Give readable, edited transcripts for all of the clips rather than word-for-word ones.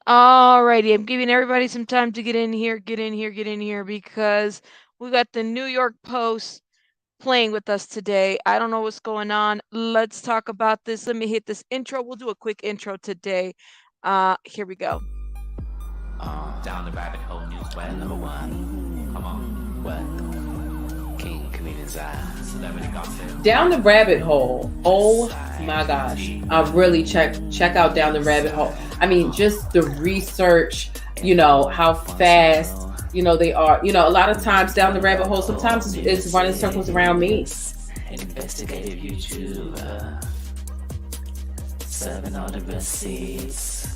Alrighty, I'm giving everybody some time to get in here, because we got the New York Post playing with us today. I don't know what's going on. Let's talk about this. Let me hit this intro. We'll do a quick intro today. Here we go. Down the rabbit hole news web number one. Come on. What? King comedian's eye. Celebrity gossip. Down the rabbit hole. Oh my gosh. I really check out Down the rabbit hole. I mean, just the research, how fast, they are. A lot of times down the rabbit hole, sometimes it's running circles around me. Investigative YouTuber. Serving all the receipts.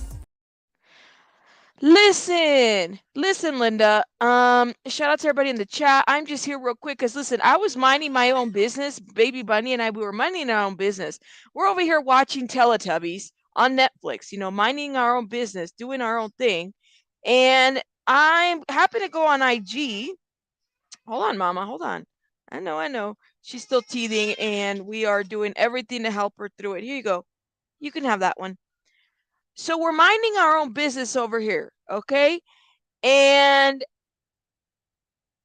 Listen, Linda. Shout out to everybody in the chat. I'm just here real quick because listen, I was minding my own business. Baby Bunny and we were minding our own business. We're over here watching Teletubbies on Netflix, minding our own business, doing our own thing. And I happen to go on IG. Hold on, Mama. Hold on. I know. She's still teething, and we are doing everything to help her through it. Here you go. You can have that one. So we're minding our own business over here, okay? And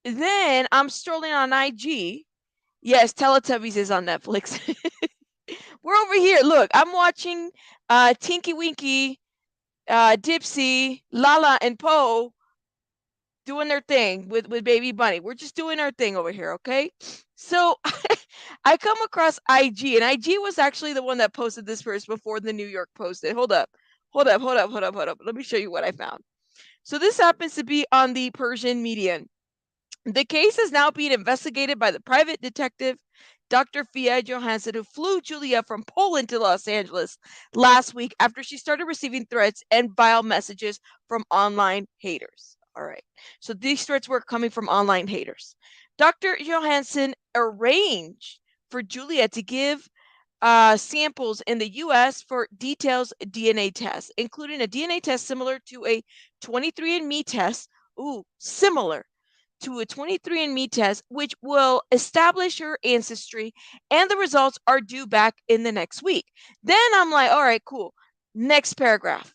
then I'm strolling on IG. Yes, Teletubbies is on Netflix. We're over here. Look, I'm watching Tinky Winky, Dipsy, Lala, and Poe doing their thing with Baby Bunny. We're just doing our thing over here, okay? So I come across IG, and IG was actually the one that posted this first before the New York posted. Hold up. Let me show you what I found. So this happens to be on the Persian median. The case is now being investigated by the private detective Dr. Fia Johansson, who flew Julia from Poland to Los Angeles last week after she started receiving threats and vile messages from online haters. All right. So these threats were coming from online haters. Dr. Johansson arranged for Julia to give samples in the U.S. for details DNA tests, including a DNA test similar to a 23andMe test. Ooh, similar to a 23andMe test, which will establish her ancestry, and the results are due back in the next week. Then I'm like, all right, cool. Next paragraph.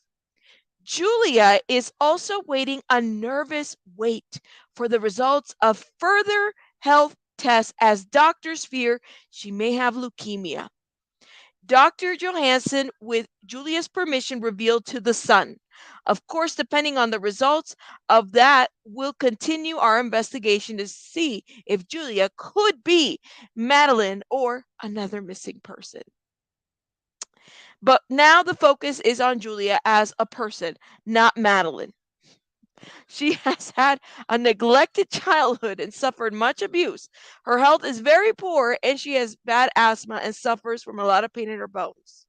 Julia is also waiting a nervous wait for the results of further health tests as doctors fear she may have leukemia. Dr. Johansson, with Julia's permission, revealed to The Sun. Of course, depending on the results of that, we'll continue our investigation to see if Julia could be Madeleine or another missing person. But now the focus is on Julia as a person, not Madeleine. She has had a neglected childhood and suffered much abuse. Her health is very poor, and she has bad asthma and suffers from a lot of pain in her bones.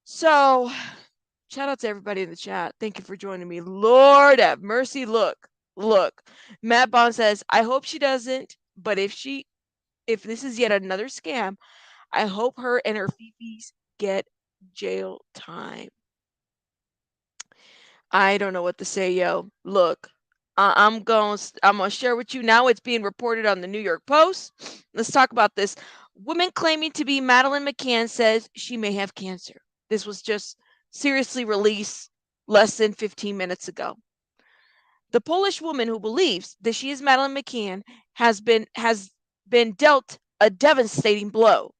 So, shout out to everybody in the chat. Thank you for joining me. Lord have mercy. Look. Matt Bond says, I hope she doesn't, but if this is yet another scam, I hope her and her fifis get jail time. I don't know what to say, yo. Look, I'm gonna share with you now. It's being reported on the New York Post. Let's talk about this. Woman claiming to be Madeline McCann says she may have cancer. This was just seriously released less than 15 minutes ago. The Polish woman who believes that she is Madeline McCann has been dealt a devastating blow.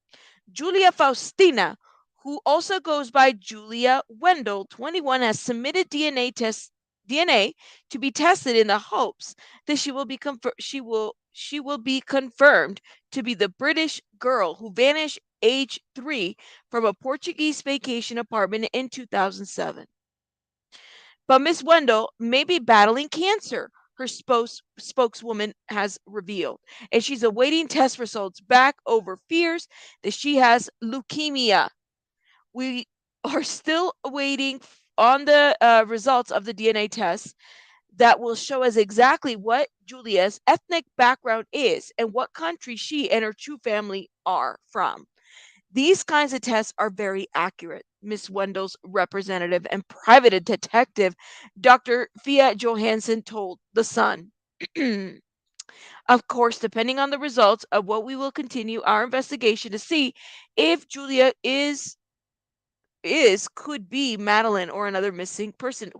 Julia Faustyna, who also goes by Julia Wendell, 21, has submitted DNA to be tested in the hopes that she will be confirmed to be the British girl who vanished age 3 from a Portuguese vacation apartment in 2007. But Miss Wendell may be battling cancer, her spokeswoman has revealed, and she's awaiting test results back over fears that she has leukemia. We are still awaiting on the results of the DNA test that will show us exactly what Julia's ethnic background is and what country she and her true family are from. These kinds of tests are very accurate, Miss Wendell's representative and private detective, Dr. Fia Johansson, told The Sun. Of course, depending on the results of what we will continue our investigation to see if Julia is could be Madeline or another missing person.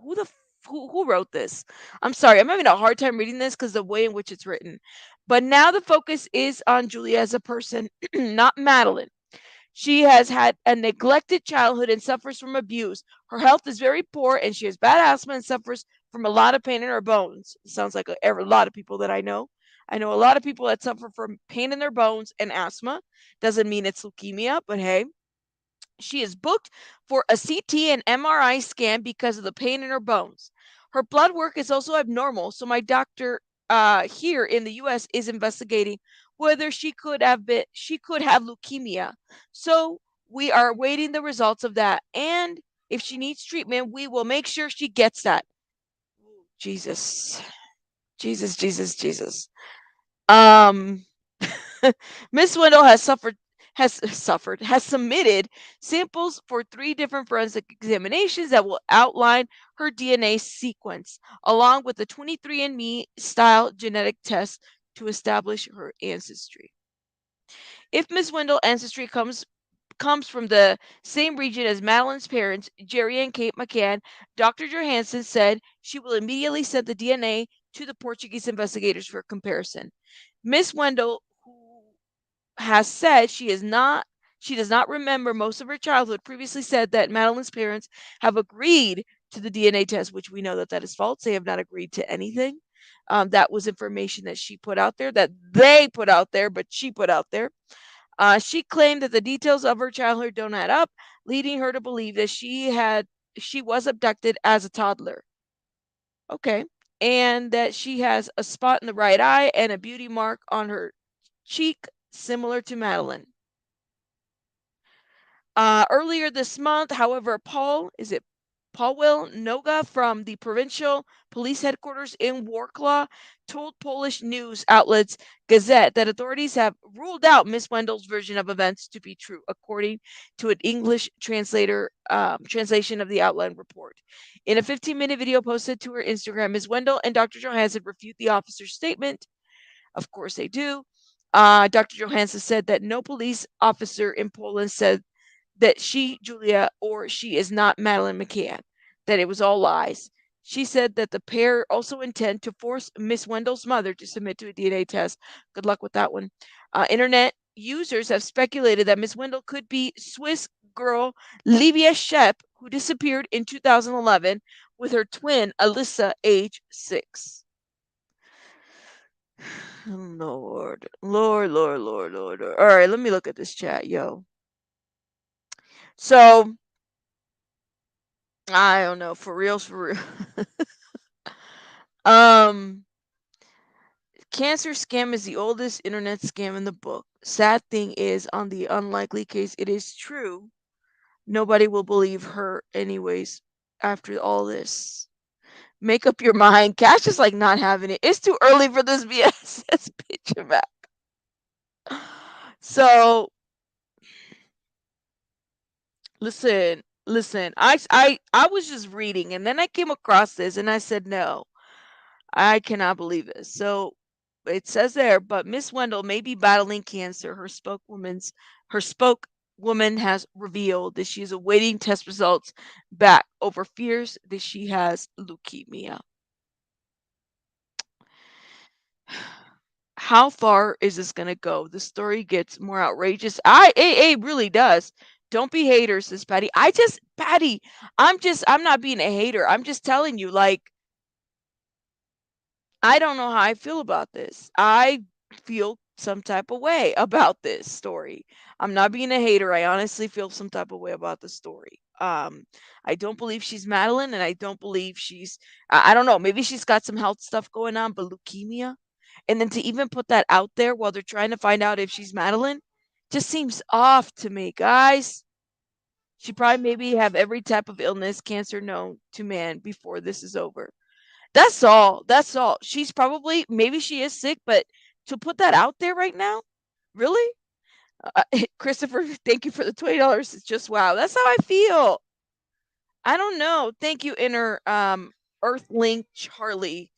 Who wrote this? I'm sorry, I'm having a hard time reading this because the way in which it's written. But now the focus is on Julia as a person, not Madeline. She has had a neglected childhood and suffers from abuse. Her health is very poor and she has bad asthma and suffers from a lot of pain in her bones. It sounds like a lot of people that I know. I know a lot of people that suffer from pain in their bones and asthma. Doesn't mean it's leukemia, but hey, she is booked for a CT and MRI scan because of the pain in her bones. Her blood work is also abnormal, so my doctor here in the US is investigating whether she could have leukemia. So we are awaiting the results of that, and if she needs treatment, we will make sure she gets that. Jesus. Jesus, Jesus, Jesus. Um Miss Wendell has submitted samples for 3 different forensic examinations that will outline her DNA sequence, along with the 23andMe style genetic test to establish her ancestry. If Miss Wendell ancestry comes from the same region as Madeline's parents, Jerry and Kate McCann, Dr. Johansson said she will immediately send the DNA to the Portuguese investigators for comparison. Miss Wendell, who has said she does not remember most of her childhood, previously said that Madeline's parents have agreed to the DNA test, which we know that that is false. They have not agreed to anything. That was information that she put out there, that they put out there, but she put out there. She claimed that the details of her childhood don't add up, leading her to believe that she was abducted as a toddler. Okay. And that she has a spot in the right eye and a beauty mark on her cheek similar to Madeline. Earlier this month, however, Paul Will Noga from the provincial police headquarters in Warklaw told Polish news outlets Gazette that authorities have ruled out Miss Wendell's version of events to be true, according to an English translation of the outline report. In a 15-minute video posted to her Instagram, Ms. Wendell and Dr. Johansson refute the officer's statement. Of course, they do. Dr. Johansson said that no police officer in Poland said that Julia, or she is not Madeleine McCann, that it was all lies. She said that the pair also intend to force Miss Wendell's mother to submit to a DNA test. Good luck with that one. Internet users have speculated that Miss Wendell could be Swiss girl Livia Shep, who disappeared in 2011 with her twin Alyssa, age 6. Lord, Lord, Lord, Lord, Lord, Lord. All right, let me look at this chat, yo. So, I don't know, for reals, for real. um, Cancer scam is the oldest internet scam in the book. Sad thing is, on the unlikely case it is true, nobody will believe her anyways after all this. Make up your mind. Cash is like not having it. It's too early for this BS. Let's picture back. So, listen. I was just reading and then I came across this and I said, no, I cannot believe this. So it says there, but Miss Wendell may be battling cancer. Her spokeswoman has revealed that she is awaiting test results back over fears that she has leukemia. How far is this gonna go? The story gets more outrageous. It really does. Don't be haters, says Patty. Patty, I'm not being a hater. I'm just telling you, like, I don't know how I feel about this. I feel some type of way about this story. I'm not being a hater. I honestly feel some type of way about the story. I don't believe she's Madeline, and I don't believe I don't know. Maybe she's got some health stuff going on, but leukemia, and then to even put that out there while they're trying to find out if she's Madeline, just seems off to me, guys. She probably maybe have every type of illness, cancer known to man before this is over. That's all. That's all. She's probably maybe she is sick, but to put that out there right now, really, Christopher, thank you for the $20. It's just wow. That's how I feel. I don't know. Thank you, inner Earthlink Charlie.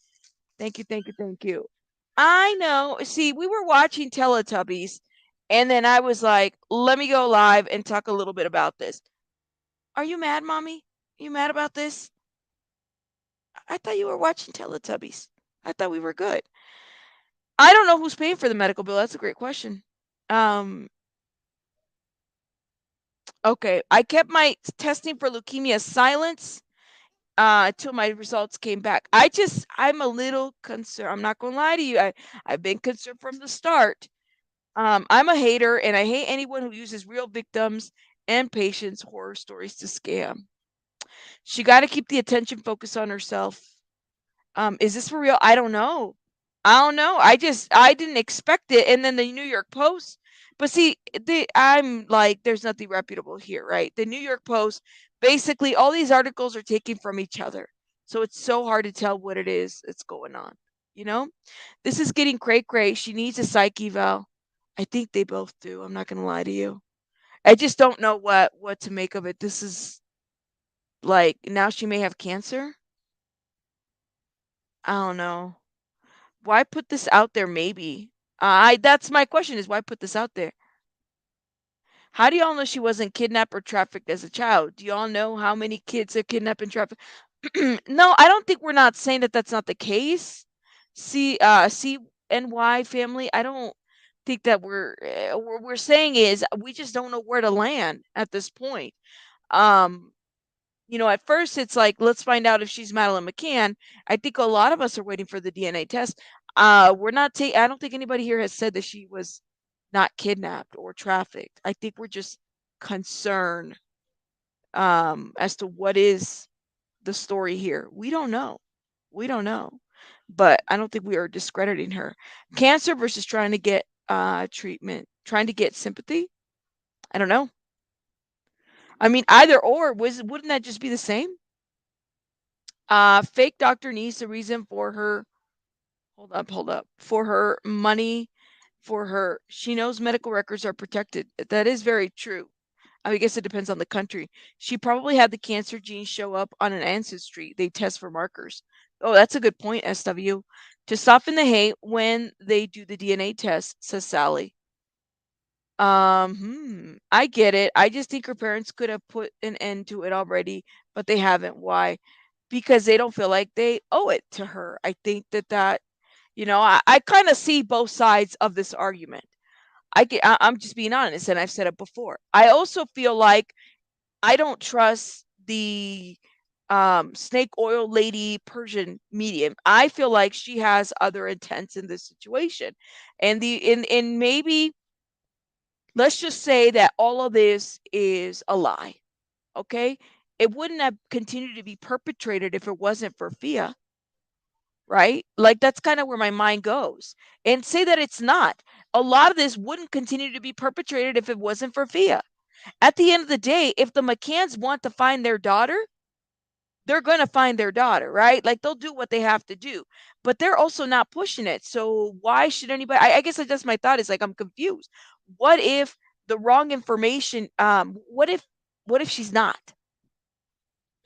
Thank you, thank you, thank you. I know. See, we were watching Teletubbies, and then I was like, let me go live and talk a little bit about this. Are you mad, mommy? You mad about this? I thought you were watching Teletubbies. I thought we were good. I don't know who's paying for the medical bill. That's a great question. Um, okay. I kept my testing for leukemia silence until my results came back. I'm a little concerned. I'm not gonna lie to you. I've been concerned from the start. I'm a hater, and I hate anyone who uses real victims and patients' horror stories to scam. She got to keep the attention focused on herself. Is this for real? I don't know. I don't know. I didn't expect it. And then the New York Post, but see, I'm like, there's nothing reputable here, right? The New York Post, basically, all these articles are taken from each other, so it's so hard to tell what it is that's going on. You know, this is getting cray. She needs a psych eval. I think they both do. I'm not gonna lie to you. I just don't know what to make of it. This is like now she may have cancer. I don't know. Why put this out there? Maybe. I That's my question is why put this out there? How do y'all know she wasn't kidnapped or trafficked as a child? Do y'all know how many kids are kidnapped and trafficked? No, I don't think we're not saying that that's not the case. CNY family, I don't think that we're saying is we just don't know where to land at this point. Um, at first it's like, let's find out if she's Madeline McCann. I think a lot of us are waiting for the DNA test. We're not I don't think anybody here has said that she was not kidnapped or trafficked. I think we're just concerned as to what is the story here. We don't know. We don't know. But I don't think we are discrediting her. Cancer versus trying to get treatment, trying to get sympathy. I don't know. I mean, either or, wouldn't that just be the same? Fake doctor needs a reason for her. Hold up. For her money, for her. She knows medical records are protected. That is very true. I guess it depends on the country. She probably had the cancer gene show up on an ancestry. They test for markers. Oh, that's a good point, SW. To soften the hate when they do the DNA test, says Sally. I get it. I just think her parents could have put an end to it already, but they haven't. Why? Because they don't feel like they owe it to her. I think I kind of see both sides of this argument. I'm just being honest, and I've said it before. I also feel like I don't trust the snake oil lady Persian medium. I feel like she has other intents in this situation, and maybe let's just say that all of this is a lie. Okay, it wouldn't have continued to be perpetrated if it wasn't for Fia, right? Like that's kind of where my mind goes. And say that it's not. A lot of this wouldn't continue to be perpetrated if it wasn't for Fia. At the end of the day, if the McCanns want to find their daughter, they're going to find their daughter, right? Like they'll do what they have to do, but they're also not pushing it. So why should anybody? I guess that's my thought is like, I'm confused. What if the wrong information? What if she's not?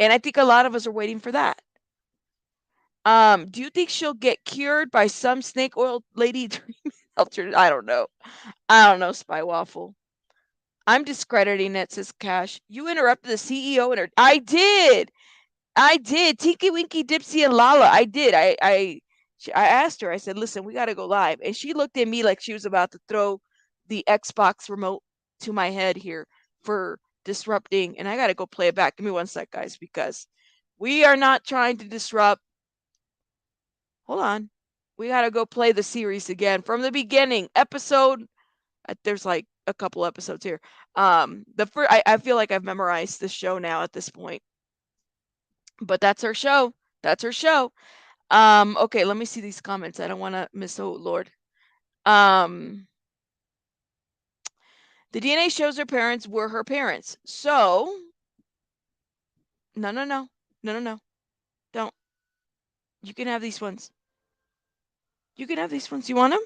And I think a lot of us are waiting for that. Do you think she'll get cured by some snake oil lady treatment? I don't know. I don't know, Spy Waffle. I'm discrediting it, says Cash. You interrupted the CEO and her. I did. I did. Tinky Winky Dipsy and Lala. I did. I asked her, I said, listen, we gotta go live. And she looked at me like she was about to throw the Xbox remote to my head here for disrupting. And I gotta go play it back. Give me one sec, guys, because we are not trying to disrupt. Hold on. We gotta go play the series again from the beginning. Episode there's like a couple episodes here. The first I feel like I've memorized the show now at this point. But that's her show. That's her show. Okay, let me see these comments. I don't want to miss. Oh Lord. Um, the DNA shows her parents were her parents. So, no. Don't. You can have these ones. You can have these ones. You want them?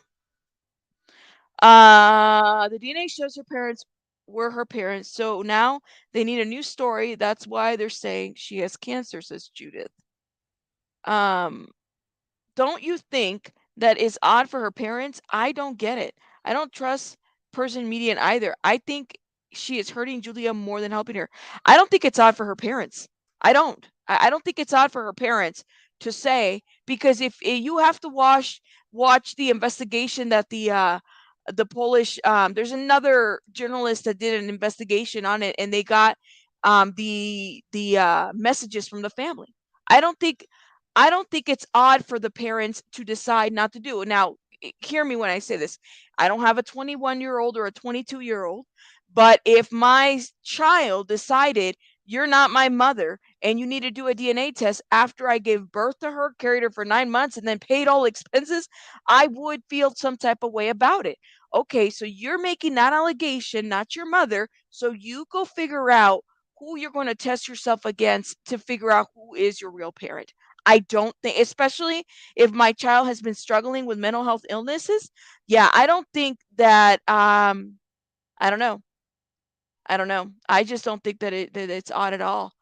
The DNA shows her parents were her parents. So now they need a new story. That's why they're saying she has cancer, says Judith. Um, don't you think that is odd for her parents? I don't get it. I don't trust Persian media either. I think she is hurting Julia more than helping her. I don't think it's odd for her parents. I don't. I don't think it's odd for her parents to say, because if you have to watch the investigation that the Polish, there's another journalist that did an investigation on it, and they got the messages from the family. I don't think I don't think it's odd for the parents to decide not to do it. Now, hear me when I say this. I don't have a 21-year-old or a 22-year-old, but if my child decided you're not my mother and you need to do a DNA test after I gave birth to her, carried her for 9 months, and then paid all expenses, I would feel some type of way about it. Okay, so you're making that allegation, not your mother. So you go figure out who you're going to test yourself against to figure out who is your real parent. I don't think, especially if my child has been struggling with mental health illnesses, yeah, I don't think that I don't know. I don't know. I just don't think that it's odd at all.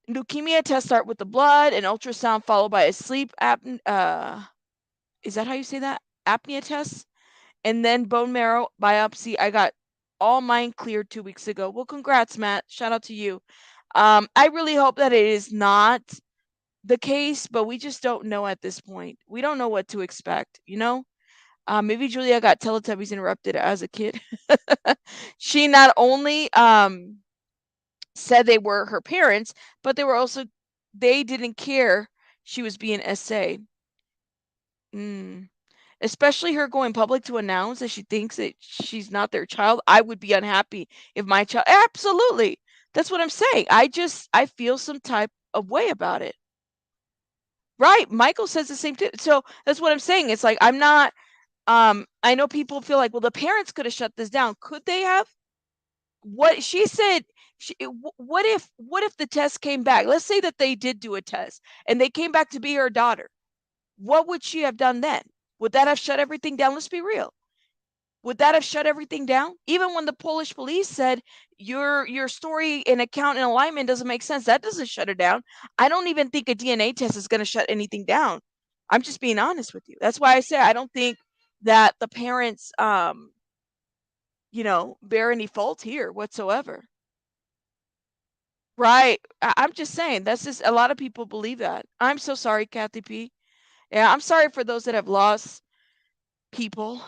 Leukemia tests start with the blood, an ultrasound followed by a sleep is that how you say that? Apnea test, and then bone marrow biopsy. I got all mine cleared 2 weeks ago. Well, congrats, Matt. Shout out to you. I really hope that it is not the case, but we just don't know at this point. We don't know what to expect. Maybe Julia got Teletubbies interrupted as a kid. She not only said they were her parents, but they didn't care she was being SA. Mm. Especially her going public to announce that she thinks that she's not their child. I would be unhappy if my child. Absolutely. That's what I'm saying. I feel some type of way about it. Right. Michael says the same thing. So that's what I'm saying. It's like I'm not I know people feel like, well, the parents could have shut this down. Could they have? What she said, what if the test came back? Let's say that they did do a test and they came back to be her daughter. What would she have done then? Would that have shut everything down? Let's be real. Would that have shut everything down? Even when the Polish police said your story and account and alignment doesn't make sense, that doesn't shut it down. I don't even think a DNA test is going to shut anything down. I'm just being honest with you. That's why I say I don't think that the parents bear any fault here whatsoever. Right. I'm just saying that's just a lot of people believe that. I'm so sorry, Kathy P. Yeah, I'm sorry for those that have lost people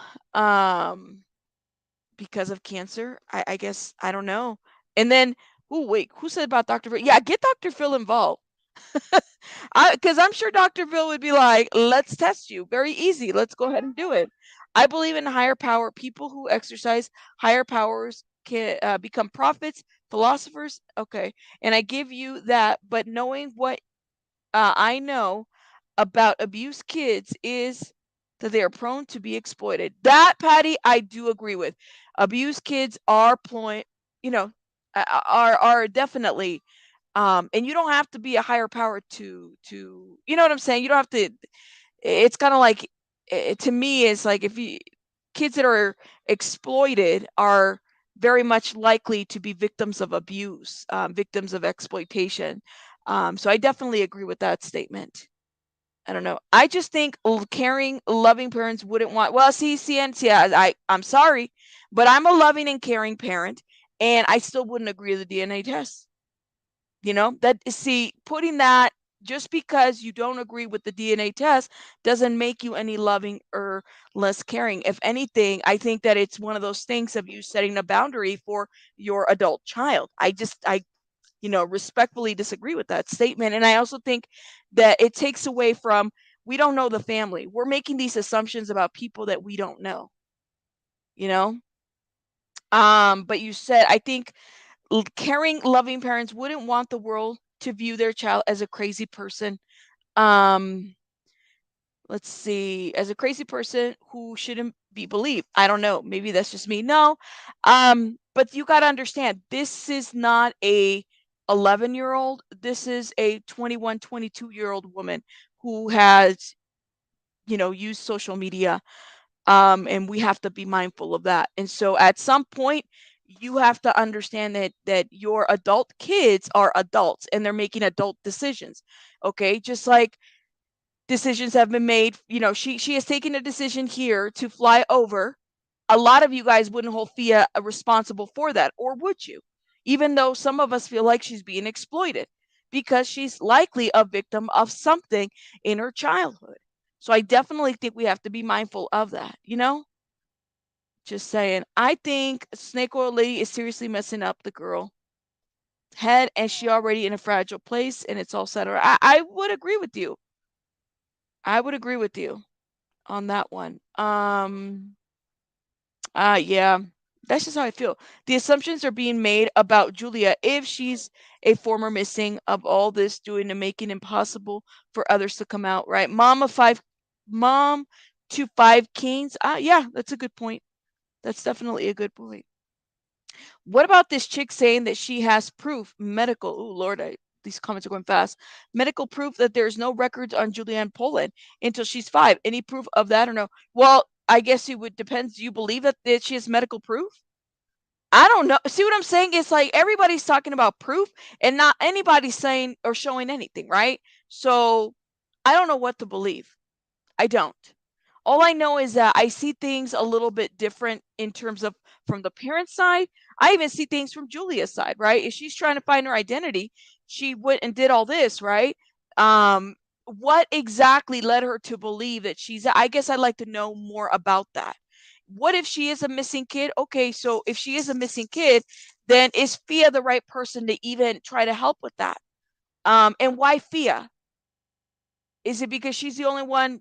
because of cancer. I guess I don't know. And then, oh wait, who said about Dr. Phil? Yeah, get Dr. Phil involved. Because I'm sure Dr. Phil would be like, let's test you. Very easy. Let's go ahead and do it. I believe in higher power. People who exercise higher powers can become prophets, philosophers. Okay. And I give you that. But knowing what I know about abused kids is that they are prone to be exploited. That, Patty, I do agree with. Abused kids are are definitely and you don't have to be a higher power to you know what I'm saying? You don't have to. It's kind of like to me it's like if you kids that are exploited are very much likely to be victims of abuse, victims of exploitation. So I definitely agree with that statement. I don't know. I just think caring, loving parents wouldn't want. Well, see, I'm sorry, but I'm a loving and caring parent, and I still wouldn't agree with the DNA test. Putting that just because you don't agree with the DNA test doesn't make you any loving or less caring. If anything, I think that it's one of those things of you setting a boundary for your adult child. I respectfully disagree with that statement. And I also think that it takes away from, we don't know the family. We're making these assumptions about people that we don't know, you know? But you said, I think caring, loving parents wouldn't want the world to view their child as a crazy person. Um, let's see, as a crazy person who shouldn't be believed. I don't know. Maybe that's just me. No. But you got to understand, this is not a 11-year-old. This is a 21, 22-year-old woman who has, used social media. And we have to be mindful of that. And so at some point, you have to understand that your adult kids are adults and they're making adult decisions. Okay, just like decisions have been made. She has taken a decision here to fly over. a lot of you guys wouldn't hold Fia responsible for that, or would you? Even though some of us feel like she's being exploited because she's likely a victim of something in her childhood. So I definitely think we have to be mindful of that, you know? Just saying. I think Snake Oil Lady is seriously messing up the girl head, and she already in a fragile place, and it's all set her. I would agree with you. I would agree with you on that one. Yeah, that's just how I feel. The assumptions are being made about Julia if she's a former missing of all this doing to make it impossible for others to come out, right? Mom to five kings. Yeah, that's a good point. That's definitely a good point. What about this chick saying that she has proof, medical? Oh Lord, these comments are going fast. Medical proof that there's no records on Julianne Poland until she's 5. Any proof of that or no? Well, I guess it would depend. Do you believe that she has medical proof? I don't know. See what I'm saying? It's like everybody's talking about proof and not anybody's saying or showing anything, right? So I don't know what to believe. I don't. All I know is that I see things a little bit different in terms of from the parent side. I even see things from Julia's side, right? If she's trying to find her identity, she went and did all this, right? What exactly led her to believe that I guess I'd like to know more about that. What if she is a missing kid? Okay, so if she is a missing kid, then is Fia the right person to even try to help with that? And why Fia? Is it because she's the only one,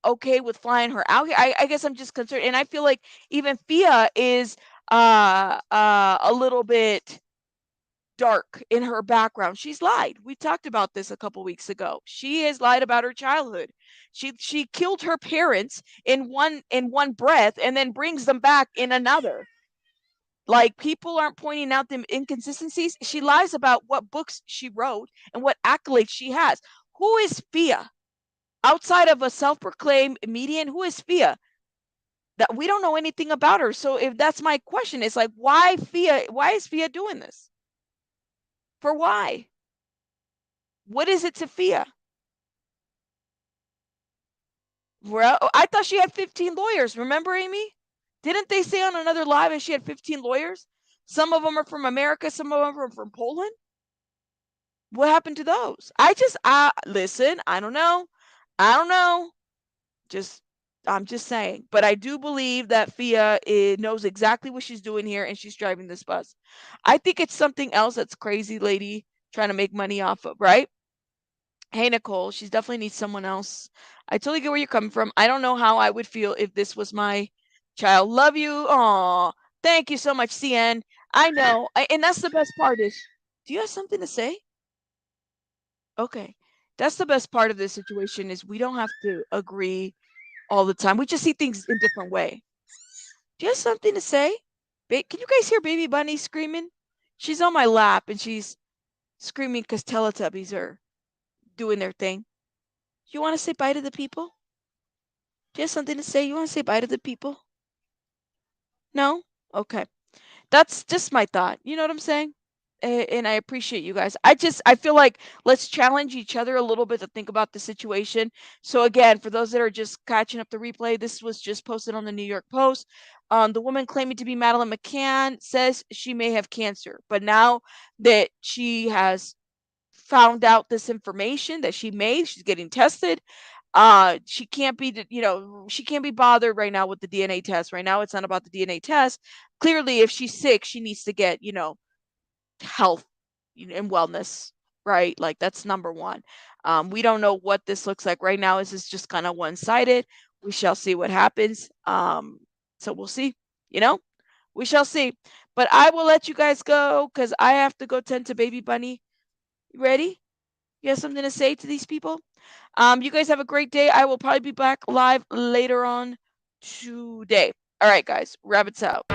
okay with flying her out here? I guess I'm just concerned, and I feel like even Fia is a little bit dark in her background. She's lied. We talked about this a couple weeks ago. She has lied about her childhood. She killed her parents in one breath and then brings them back in another. Like people aren't pointing out the inconsistencies. She lies about what books she wrote and what accolades she has. Who is Fia? Outside of a self-proclaimed median, who is Fia? That we don't know anything about her. So if that's my question, it's like why Fia? Why is Fia doing this? For why? What is it to Fia? Well, I thought she had 15 lawyers. Remember, Amy? Didn't they say on another live that she had 15 lawyers? Some of them are from America, some of them are from Poland. What happened to those? Listen, I don't know. I don't know. Just I'm just saying, but I do believe that Fia knows exactly what she's doing here, and she's driving this bus. I think it's something else that's crazy, lady, trying to make money off of, right? Hey, Nicole, she's definitely needs someone else. I totally get where you're coming from. I don't know how I would feel if this was my child. Love you. Aw, thank you so much, CN. I know, and that's the best part is. Do you have something to say? Okay, that's the best part of this situation is we don't have to agree all the time. We just see things in different way. Do you have something to say? Can you guys hear Baby Bunny screaming? She's on my lap and she's screaming because Teletubbies are doing their thing. You want to say bye to the people? Do you have something to say? You want to say bye to the people? No? Okay. That's just my thought. You know what I'm saying? And I appreciate you guys. I feel like let's challenge each other a little bit to think about the situation. So again, for those that are just catching up the replay, this was just posted on the New York Post. The woman claiming to be Madeline McCann says she may have cancer, but now that she has found out this information that she's getting tested, she can't be she can't be bothered right now with the DNA test. Right now it's not about the DNA test. Clearly if she's sick, she needs to get health and wellness, right? Like that's number one. We don't know what this looks like right now. Is this just kind of one-sided? We shall see what happens. So we'll see. We shall see. But I will let you guys go because I have to go tend to Baby Bunny. You ready? You have something to say to these people? You guys have a great day. I will probably be back live later on today. All right, guys. Rabbits out.